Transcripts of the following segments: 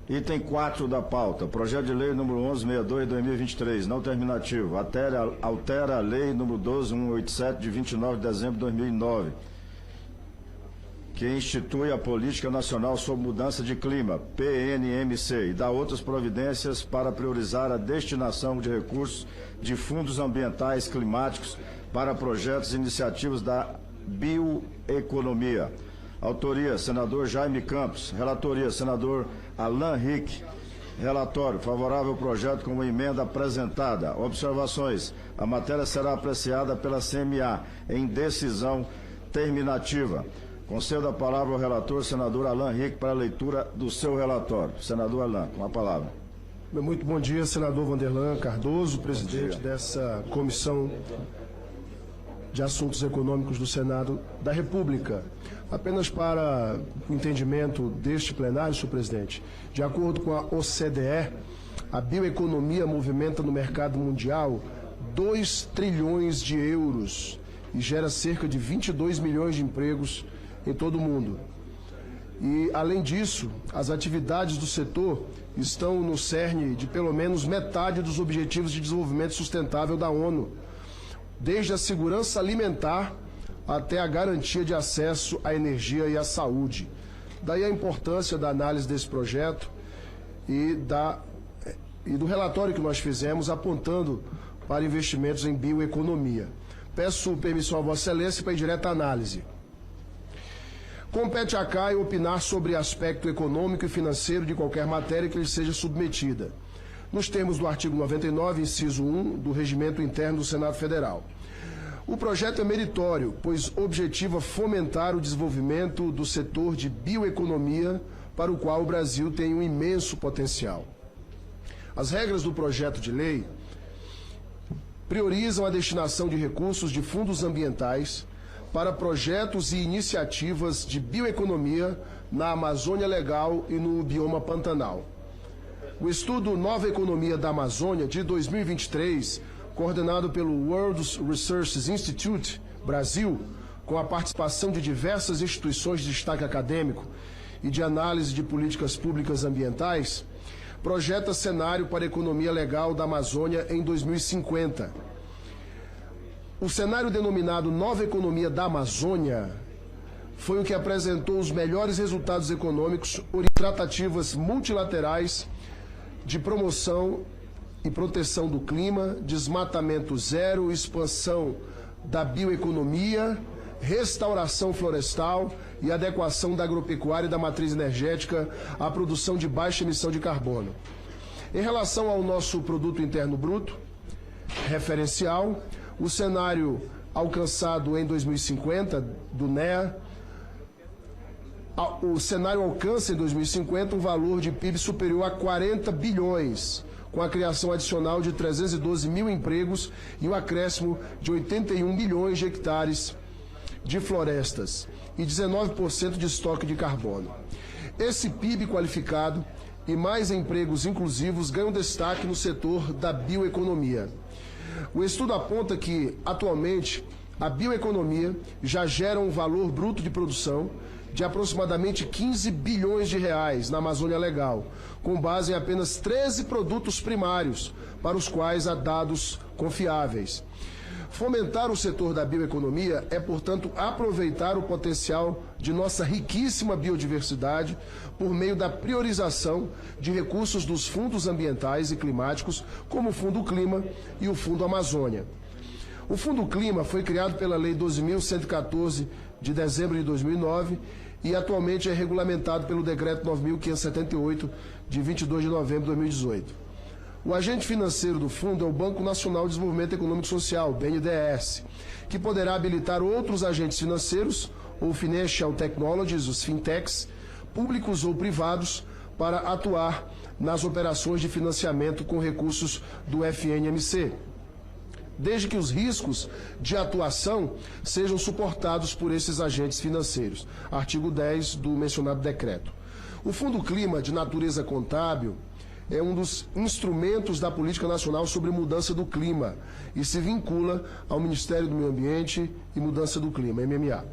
Item 4 da pauta, projeto de lei número 1162 de 2023, não terminativo, altera a lei número 12187 de 29 de dezembro de 2009, que institui a Política Nacional sobre Mudança de Clima, PNMC, e dá outras providências para priorizar a destinação de recursos de fundos ambientais climáticos para projetos e iniciativas da bioeconomia. Autoria, senador Jaime Campos. Relatoria, senador Alan Rick. Relatório, favorável ao projeto com a emenda apresentada. Observações, a matéria será apreciada pela CMA em decisão terminativa. Concedo a palavra ao relator, senador Alan Rick, para a leitura do seu relatório. Senador Alan, com a palavra. Muito bom dia, senador Vanderlan Cardoso, presidente dessa Comissão de Assuntos Econômicos do Senado da República. Apenas para o entendimento deste plenário, senhor presidente, de acordo com a OCDE, a bioeconomia movimenta no mercado mundial 2 trilhões de euros e gera cerca de 22 milhões de empregos em todo o mundo. E, além disso, as atividades do setor estão no cerne de pelo menos metade dos Objetivos de Desenvolvimento Sustentável da ONU, desde a segurança alimentar até a garantia de acesso à energia e à saúde. Daí a importância da análise desse projeto e do relatório que nós fizemos apontando para investimentos em bioeconomia. Peço permissão a Vossa Excelência para ir direto à análise. Compete a CAI opinar sobre aspecto econômico e financeiro de qualquer matéria que lhe seja submetida, nos termos do artigo 99, inciso 1, do Regimento Interno do Senado Federal. O projeto é meritório, pois objetiva fomentar o desenvolvimento do setor de bioeconomia, para o qual o Brasil tem um imenso potencial. As regras do projeto de lei priorizam a destinação de recursos de fundos ambientais para projetos e iniciativas de bioeconomia na Amazônia Legal e no bioma Pantanal. O estudo Nova Economia da Amazônia, de 2023, coordenado pelo World Resources Institute Brasil, com a participação de diversas instituições de destaque acadêmico e de análise de políticas públicas ambientais, projeta cenário para a economia legal da Amazônia em 2050. O cenário denominado Nova Economia da Amazônia foi o que apresentou os melhores resultados econômicos em tratativas multilaterais de promoção e proteção do clima, desmatamento zero, expansão da bioeconomia, restauração florestal e adequação da agropecuária e da matriz energética à produção de baixa emissão de carbono. Em relação ao nosso produto interno bruto referencial, o cenário alcançado em 2050 do NEA, o cenário alcança em 2050 um valor de PIB superior a 40 bilhões, com a criação adicional de 312 mil empregos e o acréscimo de 81 milhões de hectares de florestas e 19% de estoque de carbono. Esse PIB qualificado e mais empregos inclusivos ganham destaque no setor da bioeconomia. O estudo aponta que, atualmente, a bioeconomia já gera um valor bruto de produção de aproximadamente 15 bilhões de reais na Amazônia Legal, com base em apenas 13 produtos primários, para os quais há dados confiáveis. Fomentar o setor da bioeconomia é, portanto, aproveitar o potencial de nossa riquíssima biodiversidade por meio da priorização de recursos dos fundos ambientais e climáticos, como o Fundo Clima e o Fundo Amazônia. O Fundo Clima foi criado pela Lei 12.114 de dezembro de 2009 e atualmente é regulamentado pelo Decreto 9.578 de 22 de novembro de 2018. O agente financeiro do fundo é o Banco Nacional de Desenvolvimento Econômico e Social, BNDES, que poderá habilitar outros agentes financeiros, ou Financial Technologies, os fintechs, públicos ou privados, para atuar nas operações de financiamento com recursos do FNMC, desde que os riscos de atuação sejam suportados por esses agentes financeiros. Artigo 10 do mencionado decreto. O Fundo Clima, de natureza contábil, é um dos instrumentos da Política Nacional sobre Mudança do Clima e se vincula ao Ministério do Meio Ambiente e Mudança do Clima, MMA.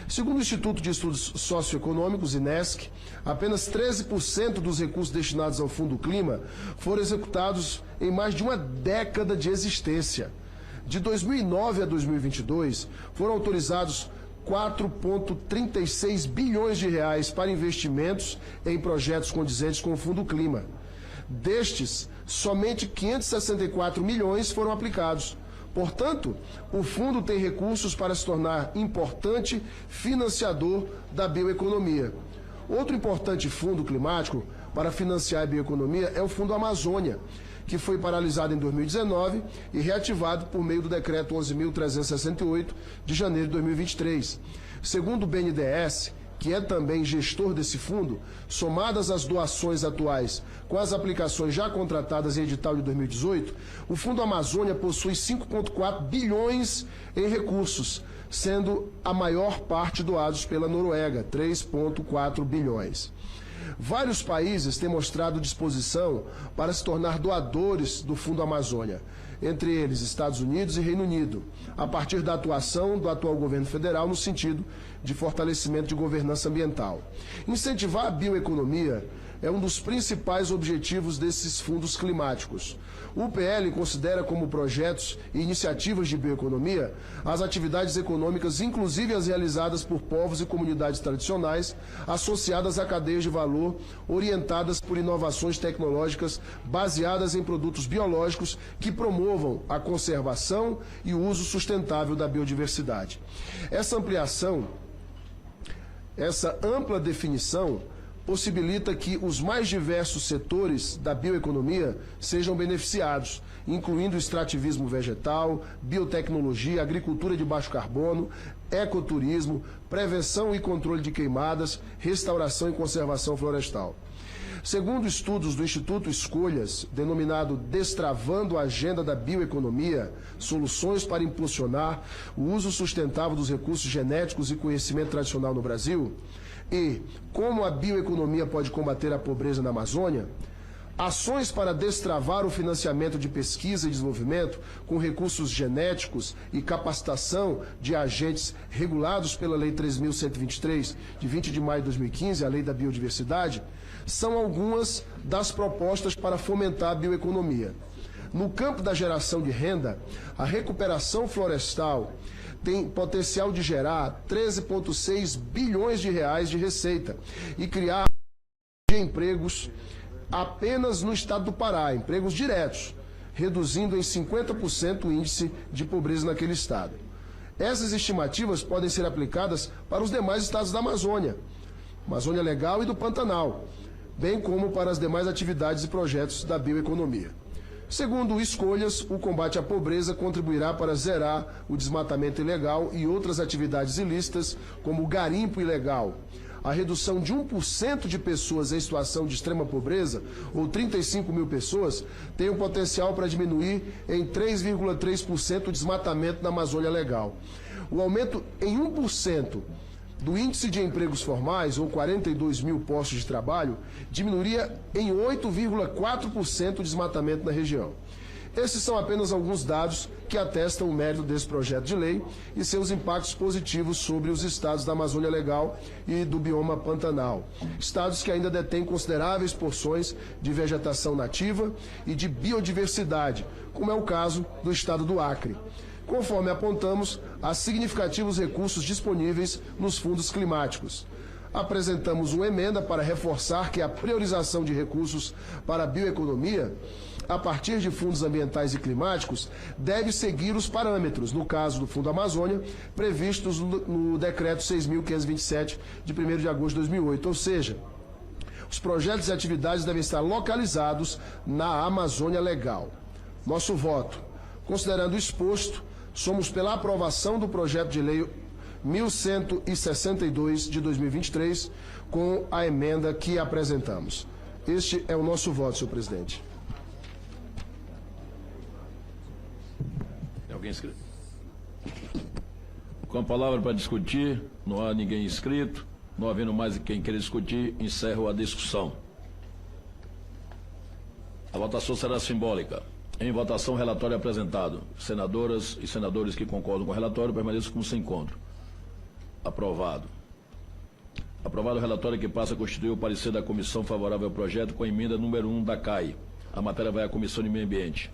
Segundo o Instituto de Estudos Socioeconômicos, INESC, apenas 13% dos recursos destinados ao Fundo Clima foram executados em mais de uma década de existência. De 2009 a 2022, foram autorizados 4,36 bilhões de reais para investimentos em projetos condizentes com o Fundo Clima. Destes, somente 564 milhões foram aplicados. Portanto, o fundo tem recursos para se tornar importante financiador da bioeconomia. Outro importante fundo climático para financiar a bioeconomia é o Fundo Amazônia, que foi paralisado em 2019 e reativado por meio do Decreto 11.368 de janeiro de 2023. Segundo o BNDES, que é também gestor desse fundo, somadas as doações atuais com as aplicações já contratadas em edital de 2018, o Fundo Amazônia possui 5,4 bilhões em recursos, sendo a maior parte doados pela Noruega, 3,4 bilhões. Vários países têm mostrado disposição para se tornar doadores do Fundo Amazônia, entre eles Estados Unidos e Reino Unido, a partir da atuação do atual governo federal no sentido de fortalecimento de governança ambiental. Incentivar a bioeconomia é um dos principais objetivos desses fundos climáticos. O PL considera como projetos e iniciativas de bioeconomia as atividades econômicas, inclusive as realizadas por povos e comunidades tradicionais, associadas a cadeias de valor, orientadas por inovações tecnológicas baseadas em produtos biológicos que promovam a conservação e o uso sustentável da biodiversidade. Essa ampla definição possibilita que os mais diversos setores da bioeconomia sejam beneficiados, incluindo o extrativismo vegetal, biotecnologia, agricultura de baixo carbono, ecoturismo, prevenção e controle de queimadas, restauração e conservação florestal. Segundo estudos do Instituto Escolhas, denominado Destravando a Agenda da Bioeconomia, soluções para impulsionar o uso sustentável dos recursos genéticos e conhecimento tradicional no Brasil, e como a bioeconomia pode combater a pobreza na Amazônia, ações para destravar o financiamento de pesquisa e desenvolvimento com recursos genéticos e capacitação de agentes regulados pela Lei 3.123, de 20 de maio de 2015, a Lei da Biodiversidade, são algumas das propostas para fomentar a bioeconomia. No campo da geração de renda, a recuperação florestal tem potencial de gerar 13,6 bilhões de reais de receita e criar empregos apenas no estado do Pará, empregos diretos, reduzindo em 50% o índice de pobreza naquele estado. Essas estimativas podem ser aplicadas para os demais estados da Amazônia Legal e do Pantanal, bem como para as demais atividades e projetos da bioeconomia. Segundo Escolhas, o combate à pobreza contribuirá para zerar o desmatamento ilegal e outras atividades ilícitas, como o garimpo ilegal. A redução de 1% de pessoas em situação de extrema pobreza, ou 35 mil pessoas, tem o potencial para diminuir em 3,3% o desmatamento na Amazônia Legal. O aumento em 1% do índice de empregos formais, ou 42 mil postos de trabalho, diminuiria em 8,4% o desmatamento na região. Esses são apenas alguns dados que atestam o mérito desse projeto de lei e seus impactos positivos sobre os estados da Amazônia Legal e do bioma Pantanal. Estados que ainda detêm consideráveis porções de vegetação nativa e de biodiversidade, como é o caso do estado do Acre. Conforme apontamos, há significativos recursos disponíveis nos fundos climáticos. Apresentamos uma emenda para reforçar que a priorização de recursos para a bioeconomia, a partir de fundos ambientais e climáticos, deve seguir os parâmetros, no caso do Fundo Amazônia, previstos no Decreto 6.527, de 1º de agosto de 2008, ou seja, os projetos e atividades devem estar localizados na Amazônia Legal. Nosso voto. Considerando o exposto, somos pela aprovação do projeto de lei 1162 de 2023, com a emenda que apresentamos. Este é o nosso voto, senhor presidente. Tem alguém inscrito? Com a palavra para discutir, não há ninguém inscrito. Não havendo mais quem queira discutir, encerro a discussão. votação será simbólica. Em votação, relatório apresentado. Senadoras e senadores que concordam com o relatório permaneçam como se encontram. Aprovado. Aprovado o relatório que passa a constituir o parecer da comissão favorável ao projeto com a emenda número 1 da CAI. A matéria vai à Comissão de Meio Ambiente.